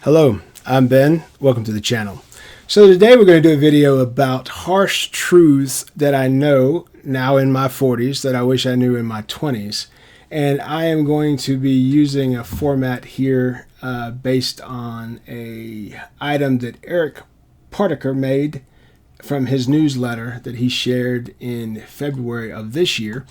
Hello, I'm Ben. Welcome to the channel. So today we're going to do a video about harsh truths that I know now in my 40s that I wish I knew in my 20s. And I am going to be using a format here based on a item that Eric Partiker made from his newsletter that he shared in February of this year.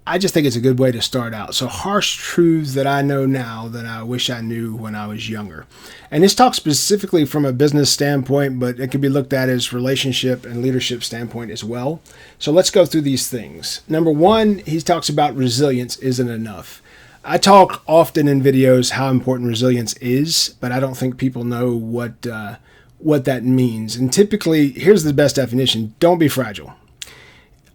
I just think it's a good way to start out. So harsh truths that I know now that I wish I knew when I was younger. And this talks specifically from a business standpoint, but it can be looked at as relationship and leadership standpoint as well. So let's go through these things. Number one, he talks about resilience isn't enough. I talk often in videos how important resilience is, but I don't think people know what that means. And typically, here's the best definition. Don't be fragile.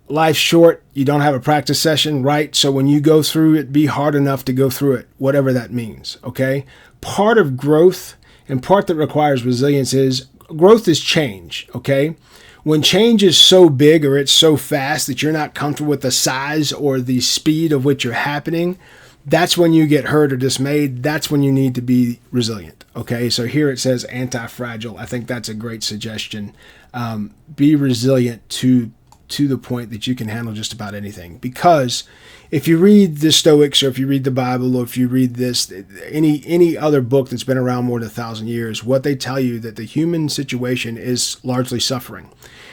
Life's short. You don't have a practice session, right? So when you go through it, be hard enough to go through it, whatever that means, okay? Part of growth and part that requires resilience is growth is change, okay? When change is so big or it's so fast that you're not comfortable with the size or the speed of which you're happening, that's when you get hurt or dismayed. That's when you need to be resilient, okay? So here it says anti-fragile. I think that's a great suggestion. Be resilient to the point that you can handle just about anything. Because if you read the Stoics, or if you read the Bible, or if you read this, any other book that's been around more than 1,000 years, what they tell you that the human situation is largely suffering.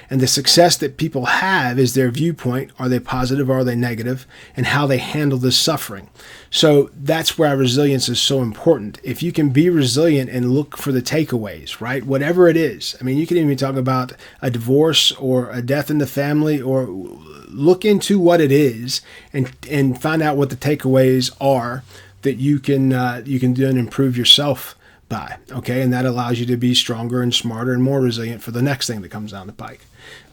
And the success that people have is their viewpoint. Are they positive or are they negative? And how they handle this suffering. So that's why resilience is so important. If you can be resilient and look for the takeaways, right? Whatever it is. I mean, you can even talk about a divorce or a death in the family, or look into what it is and find out what the takeaways are that you can do and improve yourself by, okay? And that allows you to be stronger and smarter and more resilient for the next thing that comes down the pike.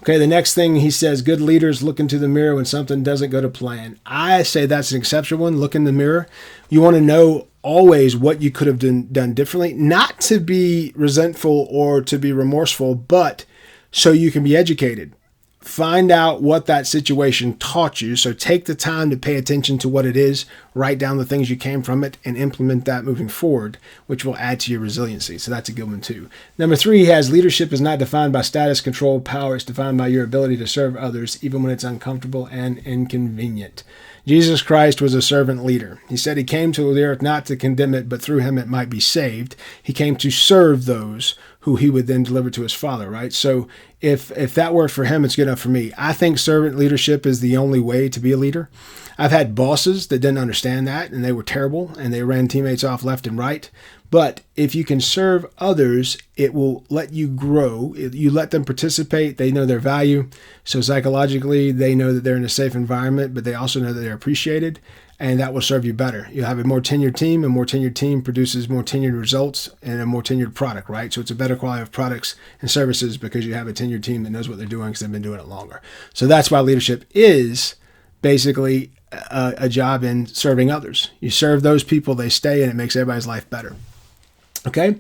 Okay, the next thing he says, good leaders look into the mirror when something doesn't go to plan. I say that's an exceptional one. Look in the mirror. You want to know always what you could have done differently, not to be resentful or to be remorseful, but so you can be educated. Find out what that situation taught you. So take the time to pay attention to what it is, write down the things you came from it, and implement that moving forward, which will add to your resiliency. So that's a good one too. Number three, he has leadership is not defined by status, control, power. It's defined by your ability to serve others, even when it's uncomfortable and inconvenient. Jesus Christ was a servant leader. He said he came to the earth not to condemn it, but through him it might be saved. He came to serve those who he would then deliver to his Father, right? So if that worked for him, it's good enough for me. I think servant leadership is the only way to be a leader. I've had bosses that didn't understand that, and they were terrible, and they ran teammates off left and right. But if you can serve others, it will let you grow. You let them participate. They know their value. So psychologically, they know that they're in a safe environment, but they also know that they're appreciated, and that will serve you better. You'll have a more tenured team. A more tenured team produces more tenured results and a more tenured product, right? So it's a better quality of products and services because you have a tenured team that knows what they're doing because they've been doing it longer. So that's why leadership is basically a job in serving others. You serve those people, they stay, and it makes everybody's life better. Okay?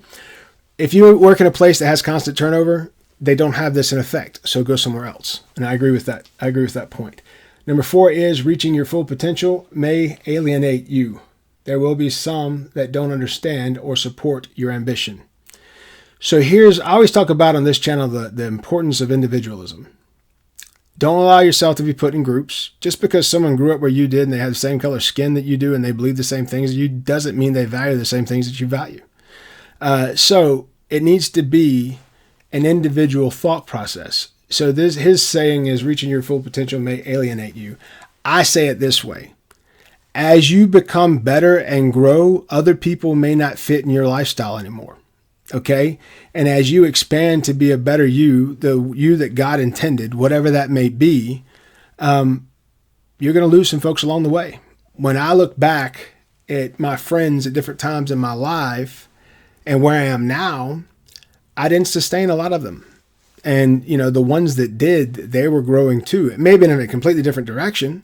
If you work in a place that has constant turnover, they don't have this in effect. So go somewhere else. And I agree with that. I agree with that point. Number four is reaching your full potential may alienate you. There will be some that don't understand or support your ambition. So I always talk about on this channel the importance of individualism. Don't allow yourself to be put in groups. Just because someone grew up where you did and they have the same color skin that you do and they believe the same things as you doesn't mean they value the same things that you value. So it needs to be an individual thought process. So his saying is reaching your full potential may alienate you. I say it this way. As you become better and grow, other people may not fit in your lifestyle anymore. Okay? And as you expand to be a better you, the you that God intended, whatever that may be, you're going to lose some folks along the way. When I look back at my friends at different times in my life and where I am now, I didn't sustain a lot of them. And, the ones that did, they were growing too. It may have been in a completely different direction,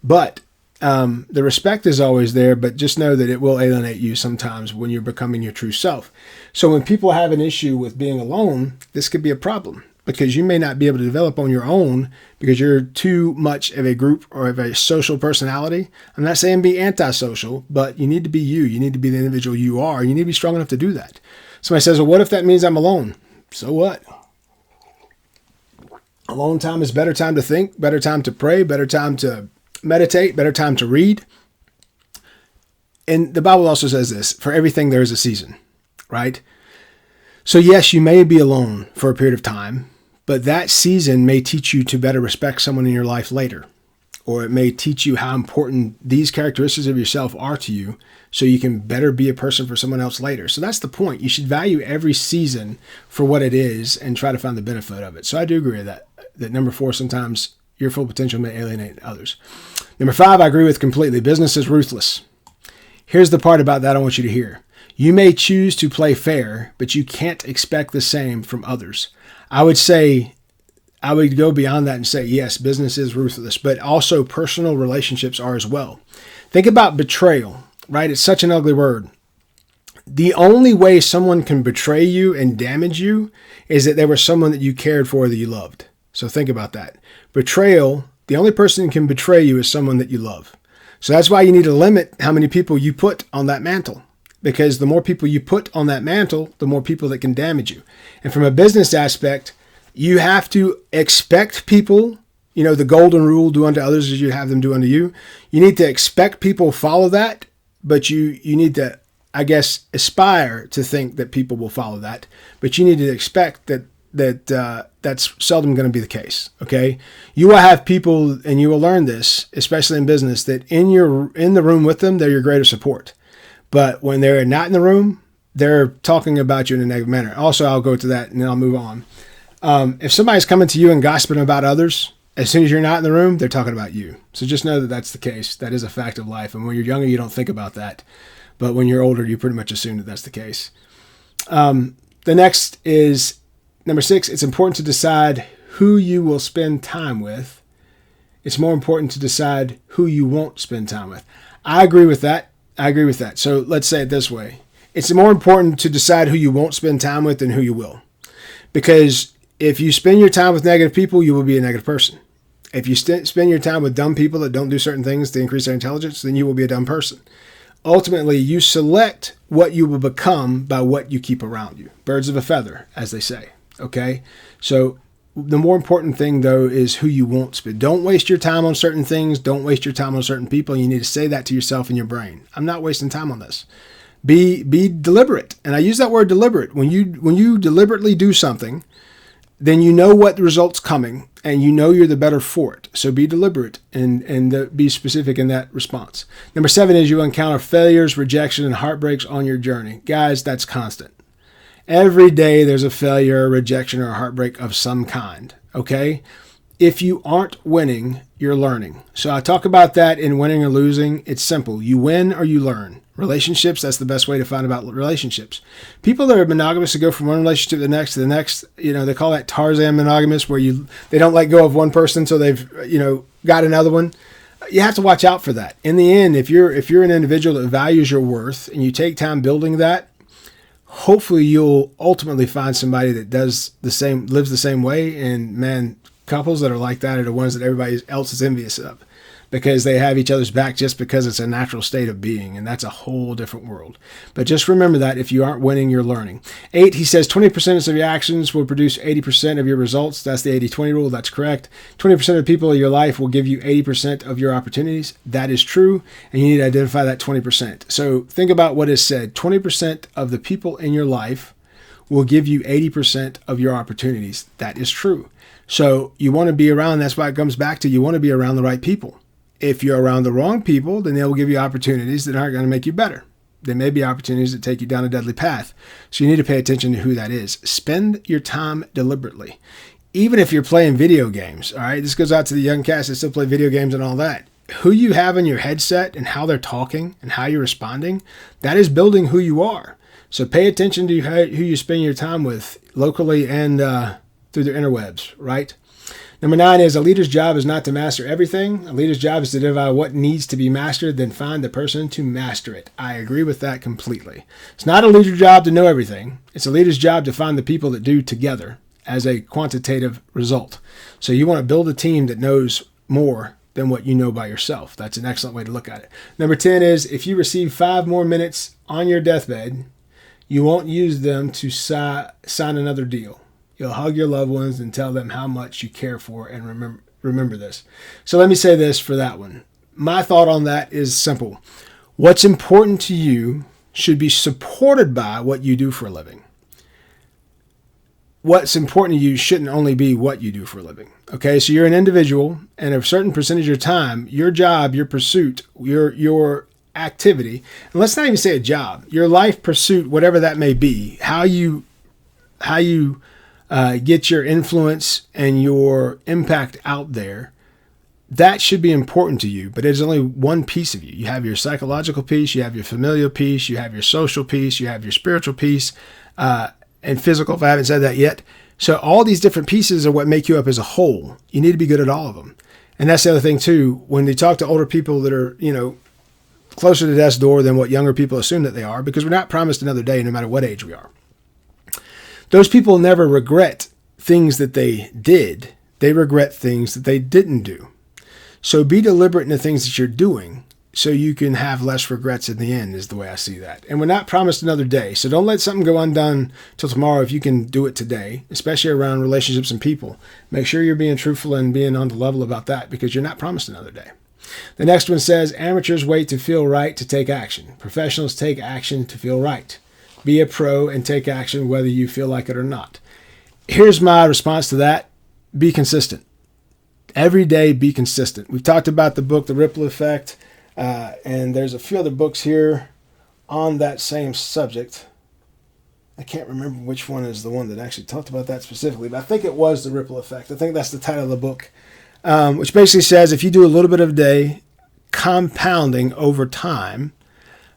but the respect is always there, but just know that it will alienate you sometimes when you're becoming your true self. So when people have an issue with being alone, this could be a problem because you may not be able to develop on your own because you're too much of a group or of a social personality. I'm not saying be antisocial, but you need to be you. You need to be the individual you are. You need to be strong enough to do that. Somebody says, well, what if that means I'm alone? So what? Alone time is better time to think, better time to pray, better time to meditate, better time to read. And the Bible also says this, for everything there is a season, right? So yes, you may be alone for a period of time, but that season may teach you to better respect someone in your life later. Or it may teach you how important these characteristics of yourself are to you so you can better be a person for someone else later. So that's the point. You should value every season for what it is and try to find the benefit of it. So I do agree with that number 4, sometimes your full potential may alienate others. Number 5, I agree with completely. Business is ruthless. Here's the part about that I want you to hear. You may choose to play fair, but you can't expect the same from others. I would go beyond that and say, yes, business is ruthless, but also personal relationships are as well. Think about betrayal, right? It's such an ugly word. The only way someone can betray you and damage you is that they were someone that you cared for, that you loved. So think about that. Betrayal, the only person who can betray you is someone that you love. So that's why you need to limit how many people you put on that mantle. Because the more people you put on that mantle, the more people that can damage you. And from a business aspect, you have to expect people, the golden rule, do unto others as you have them do unto you. You need to expect people follow that, but you need to, aspire to think that people will follow that. But you need to expect that's seldom going to be the case. Okay, you will have people, and you will learn this, especially in business, that in the room with them, they're your greatest support. But when they're not in the room, they're talking about you in a negative manner. Also, I'll go to that and then I'll move on. If somebody's coming to you and gossiping about others, as soon as you're not in the room, they're talking about you. So just know that that's the case. That is a fact of life. And when you're younger, you don't think about that. But when you're older, you pretty much assume that that's the case. The next is number 6. It's important to decide who you will spend time with. It's more important to decide who you won't spend time with. I agree with that. So let's say it this way. It's more important to decide who you won't spend time with than who you will. Because if you spend your time with negative people, you will be a negative person. If you spend your time with dumb people that don't do certain things to increase their intelligence, then you will be a dumb person. Ultimately, you select what you will become by what you keep around you. Birds of a feather, as they say. Okay? So the more important thing, though, is who you won't spend. Don't waste your time on certain things. Don't waste your time on certain people. You need to say that to yourself in your brain. I'm not wasting time on this. Be deliberate. And I use that word deliberate. When you deliberately do something, then you know what the result's coming and you know you're the better for it. So be deliberate and be specific in that response. Number 7 is you encounter failures, rejection, and heartbreaks on your journey. Guys, that's constant. Every day there's a failure, a rejection, or a heartbreak of some kind. Okay? If you aren't winning, you're learning. So I talk about that in winning or losing. It's simple. You win or you learn. Relationships, that's the best way to find about relationships. People that are monogamous to go from one relationship to the next, they call that Tarzan monogamous, where they don't let go of one person so they've, got another one. You have to watch out for that. In the end, if you're an individual that values your worth and you take time building that, hopefully you'll ultimately find somebody that does the same, lives the same way. And man, couples that are like that are the ones that everybody else is envious of, because they have each other's back just because it's a natural state of being, and that's a whole different world. But just remember that if you aren't winning, you're learning. 8, he says 20% of your actions will produce 80% of your results. That's the 80-20 rule. That's correct. 20% of the people in your life will give you 80% of your opportunities. That is true, and you need to identify that 20%. So think about what is said. 20% of the people in your life will give you 80% of your opportunities. That is true. So you want to be around, that's why it comes back to you want to be around the right people. If you're around the wrong people, then they will give you opportunities that aren't going to make you better. There may be opportunities that take you down a deadly path. So you need to pay attention to who that is. Spend your time deliberately. Even if you're playing video games, all right? This goes out to the young cast that still play video games and all that. Who you have in your headset and how they're talking and how you're responding, that is building who you are. So pay attention to who you spend your time with locally and through the interwebs, right? Number 9 is a leader's job is not to master everything. A leader's job is to identify what needs to be mastered, then find the person to master it. I agree with that completely. It's not a leader's job to know everything. It's a leader's job to find the people that do together as a quantitative result. So you want to build a team that knows more than what you know by yourself. That's an excellent way to look at it. Number 10 is if you receive 5 more minutes on your deathbed, You won't use them to sign another deal. You'll hug your loved ones and tell them how much you care for, and remember this. So let me say this for that one. My thought on that is simple. What's important to you should be supported by what you do for a living. What's important to you shouldn't only be what you do for a living. Okay, so you're an individual, and a certain percentage of your time, your job, your pursuit, your activity, and let's not even say a job, your life pursuit, whatever that may be, how you get your influence and your impact out there, that should be important to you, but it's only one piece of you. You have your psychological piece, you have your familial piece, you have your social piece, you have your spiritual piece, and physical, if I haven't said that yet. So all these different pieces are what make you up as a whole. You need to be good at all of them. And that's the other thing too, when you talk to older people that are, closer to death's door than what younger people assume that they are, because we're not promised another day no matter what age we are. Those people never regret things that they did. They regret things that they didn't do. So be deliberate in the things that you're doing so you can have less regrets in the end, is the way I see that. And we're not promised another day. So don't let something go undone till tomorrow if you can do it today, especially around relationships and people. Make sure you're being truthful and being on the level about that, because you're not promised another day. The next one says, amateurs wait to feel right to take action. Professionals take action to feel right. Be a pro and take action whether you feel like it or not. Here's my response to that. Be consistent. Every day, be consistent. We've talked about the book, The Ripple Effect, and there's a few other books here on that same subject. I can't remember which one is the one that actually talked about that specifically, but I think it was The Ripple Effect. I think that's the title of the book. Which basically says if you do a little bit of a day, compounding over time,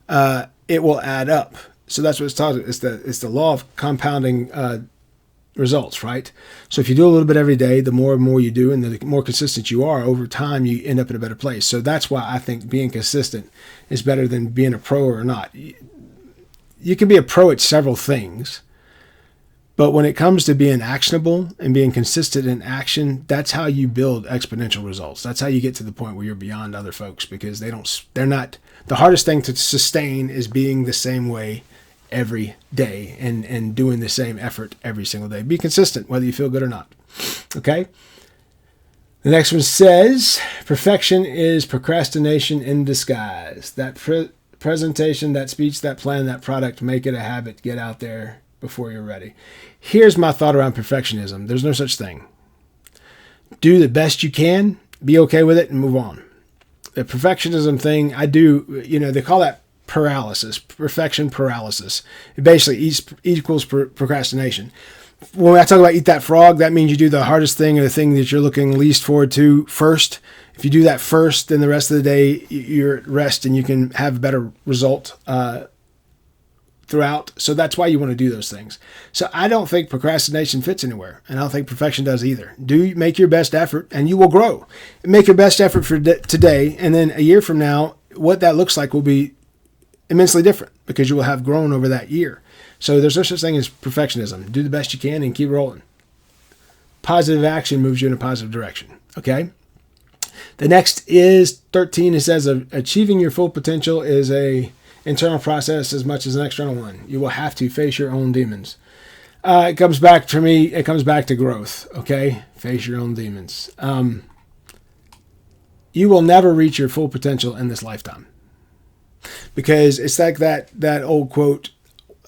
it will add up. So that's what it's talking about. It's the law of compounding results, right? So if you do a little bit every day, the more and more you do, and the more consistent you are, over time you end up in a better place. So that's why I think being consistent is better than being a pro or not. You can be a pro at several things, but when it comes to being actionable and being consistent in action, that's how you build exponential results. That's how you get to the point where you're beyond other folks, because they're not, the hardest thing to sustain is being the same way every day and doing the same effort every single day. Be consistent, whether you feel good or not. Okay? The next one says, perfection is procrastination in disguise. That presentation, that speech, that plan, that product, make it a habit. Get out there before you're ready. Here's my thought around perfectionism. There's no such thing. Do the best you can, be okay with it, and move on. The perfectionism thing, they call that paralysis, perfection paralysis. It basically equals procrastination. When I talk about eat that frog, that means you do the hardest thing or the thing that you're looking least forward to first. If you do that first, then the rest of the day you're at rest and you can have a better result throughout. So that's why you want to do those things. So I don't think procrastination fits anywhere, and I don't think perfection does either. Make your best effort and you will grow. Make your best effort for today, and then a year from now, what that looks like will be immensely different because you will have grown over that year. So there's no such thing as perfectionism. Do the best you can and keep rolling. Positive action moves you in a positive direction. Okay? The next is 13. It says achieving your full potential is a internal process as much as an external one. You will have to face your own demons. It comes back to growth. Okay? Face your own demons. You will never reach your full potential in this lifetime. Because it's like that old quote,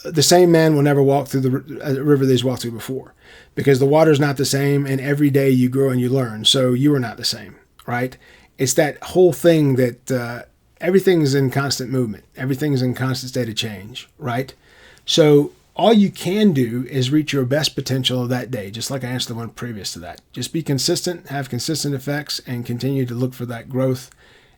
the same man will never walk through the river that he's walked through before. Because the water's not the same, and every day you grow and you learn. So you are not the same, right? It's that whole thing that everything's in constant movement. Everything's in constant state of change, right? So all you can do is reach your best potential of that day, just like I answered the one previous to that. Just be consistent, have consistent effects, and continue to look for that growth,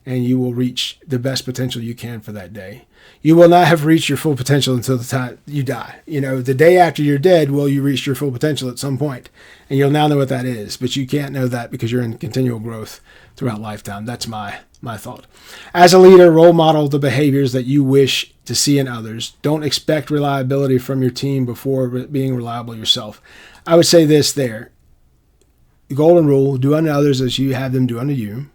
and you will reach the best potential you can for that day. You will not have reached your full potential until the time you die. The day after you're dead, will you reach your full potential at some point? And you'll now know what that is, but you can't know that because you're in continual growth throughout lifetime. That's my thought. As a leader, role model the behaviors that you wish to see in others. Don't expect reliability from your team before being reliable yourself. I would say this there. The golden rule, do unto others as you have them do unto you.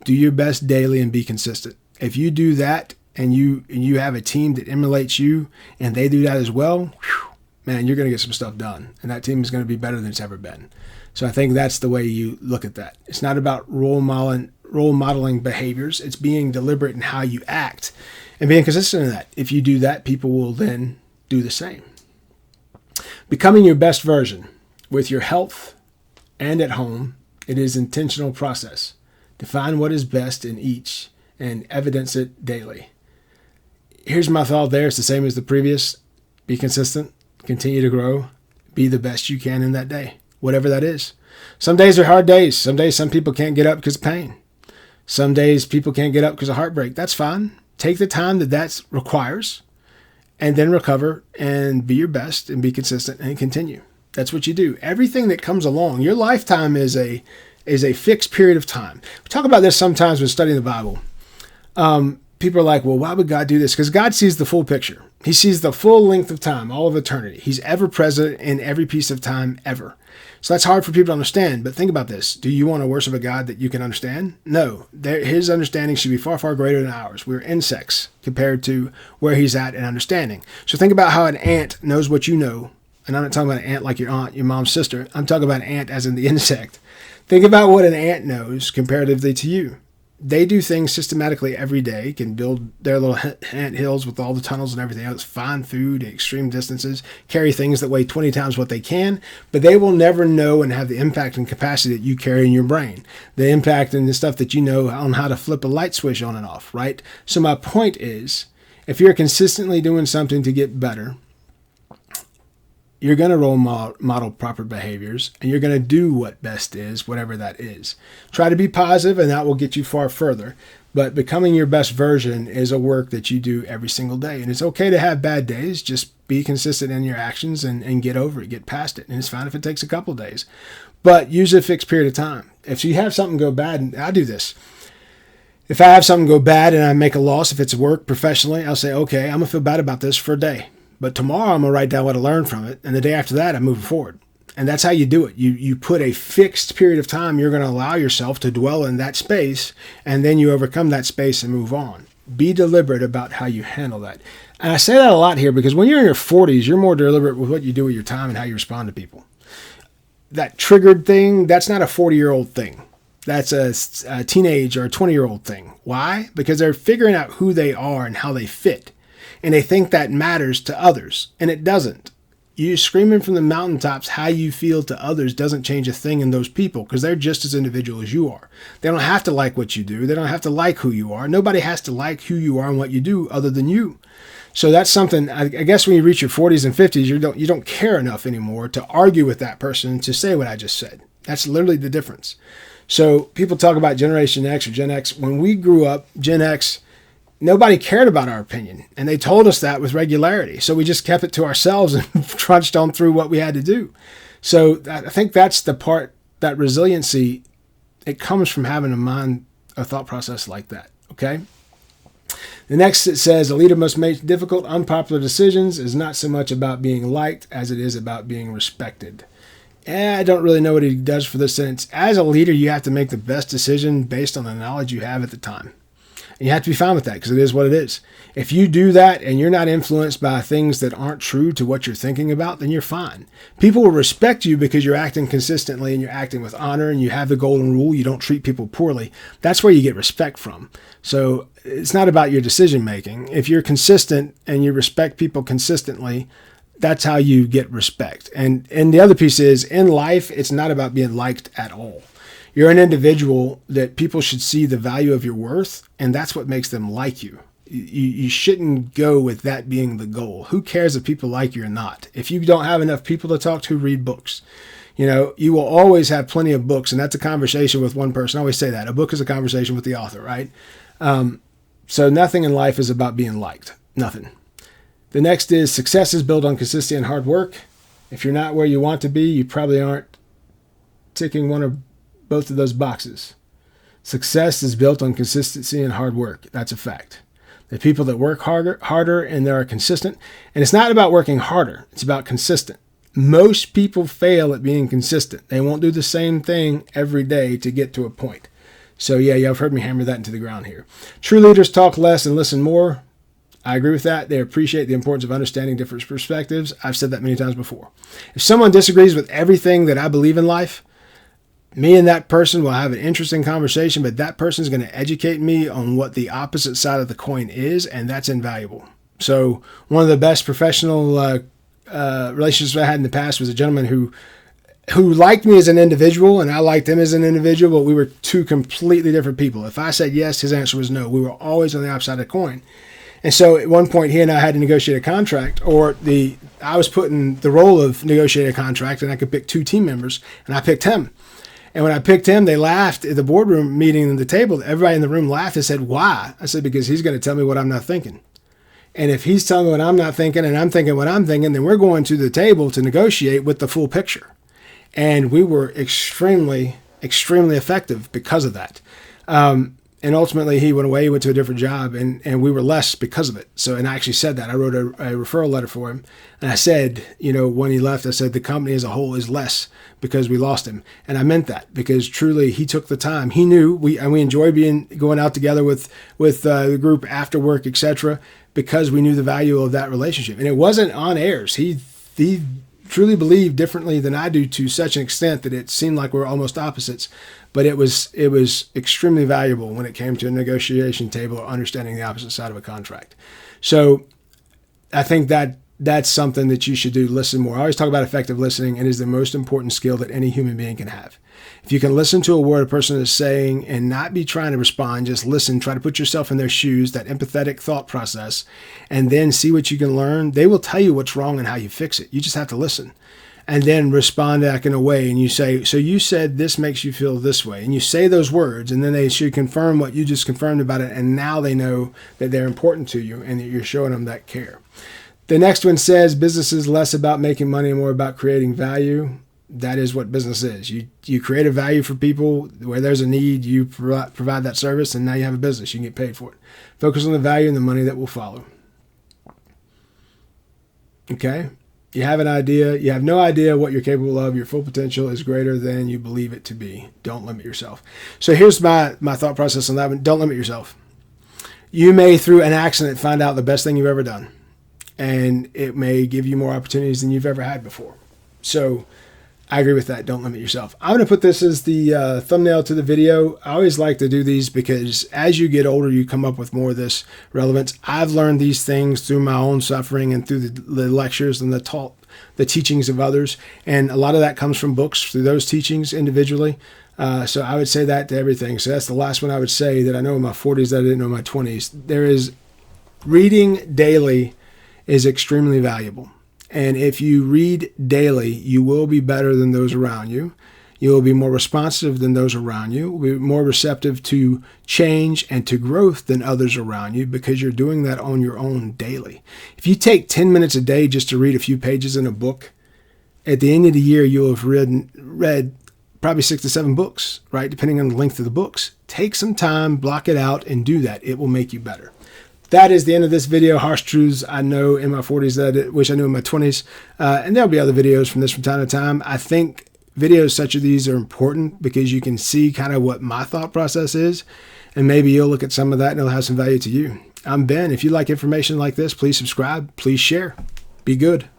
Do your best daily and be consistent. If you do that and you have a team that emulates you and they do that as well, whew, man, you're going to get some stuff done. And that team is going to be better than it's ever been. So I think that's the way you look at that. It's not about role modeling behaviors. It's being deliberate in how you act and being consistent in that. If you do that, people will then do the same. Becoming your best version with your health and at home, it is an intentional process. Define what is best in each and evidence it daily. Here's my thought there. It's the same as the previous. Be consistent, continue to grow, be the best you can in that day, whatever that is. Some days are hard days. Some days some people can't get up because of pain. Some days people can't get up because of heartbreak. That's fine. Take the time that requires and then recover and be your best and be consistent and continue. That's what you do. Everything that comes along, your lifetime is a fixed period of time. We talk about this sometimes when studying the Bible. People are like, well, why would God do this? Because God sees the full picture. He sees the full length of time, all of eternity. He's ever present in every piece of time ever. So that's hard for people to understand. But think about this. Do you want to worship a God that you can understand? No. His understanding should be far, far greater than ours. We're insects compared to where he's at in understanding. So think about how an ant knows what you know. And I'm not talking about an ant like your aunt, your mom's sister. I'm talking about an ant as in the insect. Think about what an ant knows comparatively to you. They do things systematically every day, can build their little ant hills with all the tunnels and everything else, find food at extreme distances, carry things that weigh 20 times what they can, but they will never know and have the impact and capacity that you carry in your brain. The impact and the stuff that you know on how to flip a light switch on and off, right? So my point is, if you're consistently doing something to get better, you're going to role model proper behaviors, and you're going to do what best is, whatever that is. Try to be positive, and that will get you far further. But becoming your best version is a work that you do every single day. And it's okay to have bad days. Just be consistent in your actions and get over it, get past it. And it's fine if it takes a couple of days. But use a fixed period of time. If you have something go bad, and I do this. If I have something go bad and I make a loss, if it's work professionally, I'll say, okay, I'm going to feel bad about this for a day. But tomorrow I'm going to write down what I learned from it. And the day after that, I'm moving forward. And that's how you do it. You put a fixed period of time you're going to allow yourself to dwell in that space. And then you overcome that space and move on. Be deliberate about how you handle that. And I say that a lot here because when you're in your 40s, you're more deliberate with what you do with your time and how you respond to people. That triggered thing, that's not a 40-year-old thing. That's a teenage or a 20-year-old thing. Why? Because they're figuring out who they are and how they fit. And they think that matters to others, and it doesn't. You screaming from the mountaintops how you feel to others doesn't change a thing in those people because they're just as individual as you are. They don't have to like what you do. They don't have to like who you are. Nobody has to like who you are and what you do other than you. So that's something, I guess when you reach your 40s and 50s, you don't care enough anymore to argue with that person to say what I just said. That's literally the difference. So people talk about Generation X or Gen X. When we grew up, Gen X, nobody cared about our opinion, and they told us that with regularity. So we just kept it to ourselves and trudged on through what we had to do. So I think that's the part, that resiliency, it comes from having a thought process like that, okay? The next, it says, a leader must make difficult, unpopular decisions is not so much about being liked as it is about being respected. I don't really know what he does for this sentence. As a leader, you have to make the best decision based on the knowledge you have at the time. And you have to be fine with that because it is what it is. If you do that and you're not influenced by things that aren't true to what you're thinking about, then you're fine. People will respect you because you're acting consistently and you're acting with honor and you have the golden rule. You don't treat people poorly. That's where you get respect from. So it's not about your decision making. If you're consistent and you respect people consistently, that's how you get respect. And the other piece is, in life, it's not about being liked at all. You're an individual that people should see the value of your worth, and that's what makes them like you. You shouldn't go with that being the goal. Who cares if people like you or not? If you don't have enough people to talk to, read books. You know, you will always have plenty of books, and that's a conversation with one person. I always say that. A book is a conversation with the author, right? So nothing in life is about being liked. Nothing. The next is success is built on consistency and hard work. If you're not where you want to be, you probably aren't ticking one or both of those boxes. Success is built on consistency and hard work. That's a fact. The people that work harder and they are consistent. And it's not about working harder. It's about consistent. Most people fail at being consistent. They won't do the same thing every day to get to a point. So yeah, you've heard me hammer that into the ground here. True leaders talk less and listen more. I agree with that. They appreciate the importance of understanding different perspectives. I've said that many times before. If someone disagrees with everything that I believe in life, me and that person will have an interesting conversation, but that person is going to educate me on what the opposite side of the coin is, and that's invaluable. So one of the best professional relationships I had in the past was a gentleman who liked me as an individual, and I liked him as an individual, but we were two completely different people. If I said yes, his answer was no. We were always on the opposite side of the coin. And so at one point, he and I had to negotiate a contract, I was put in the role of negotiating a contract, and I could pick two team members, and I picked him. And when I picked him, they laughed at the boardroom meeting at the table. Everybody in the room laughed and said, "Why?" I said, "Because he's going to tell me what I'm not thinking. And if he's telling me what I'm not thinking and I'm thinking what I'm thinking, then we're going to the table to negotiate with the full picture." And we were extremely, extremely effective because of that. And ultimately, he went away, he went to a different job, and we were less because of it. So, and I actually said that. I wrote a referral letter for him. And I said, when he left, I said, the company as a whole is less because we lost him. And I meant that because truly he took the time. He knew, we enjoyed going out together with the group after work, etc., because we knew the value of that relationship. And it wasn't on airs. He truly believed differently than I do to such an extent that it seemed like we're almost opposites. But it was extremely valuable when it came to a negotiation table or understanding the opposite side of a contract. So I think that's something that you should do. Listen more. I always talk about effective listening. It is the most important skill that any human being can have. If you can listen to a word a person is saying and not be trying to respond, just listen, try to put yourself in their shoes, that empathetic thought process, and then see what you can learn. They will tell you what's wrong and how you fix it. You just have to listen. And then respond back in a way, and you say, "So you said this makes you feel this way," and you say those words, and then they should confirm what you just confirmed about it, and now they know that they're important to you and that you're showing them that care. The next one says, business is less about making money and more about creating value. That is what business is. You create a value for people. Where there's a need, you provide that service, and now you have a business. You can get paid for it. Focus on the value and the money that will follow. Okay? You have an idea. You have no idea what you're capable of. Your full potential is greater than you believe it to be. Don't limit yourself. So here's my thought process on that one. Don't limit yourself. You may, through an accident, find out the best thing you've ever done. And it may give you more opportunities than you've ever had before. So I agree with that. Don't limit yourself. I'm going to put this as the thumbnail to the video. I always like to do these because as you get older, you come up with more of this relevance. I've learned these things through my own suffering and through the lectures and the teachings of others. And a lot of that comes from books, through those teachings individually. So I would say that to everything. So that's the last one I would say that I know in my 40s that I didn't know in my 20s. Reading daily is extremely valuable. And if you read daily, you will be better than those around you. You will be more responsive than those around you. Will be more receptive to change and to growth than others around you because you're doing that on your own daily. If you take 10 minutes a day just to read a few pages in a book, at the end of the year, you'll have read probably 6 to 7 books, right? Depending on the length of the books. Take some time, block it out, and do that. It will make you better. That is the end of this video. Harsh truths I know in my 40s that I wish I knew in my 20s. And there'll be other videos from this from time to time. I think videos such as these are important because you can see kind of what my thought process is. And maybe you'll look at some of that and it'll have some value to you. I'm Ben. If you like information like this, please subscribe. Please share. Be good.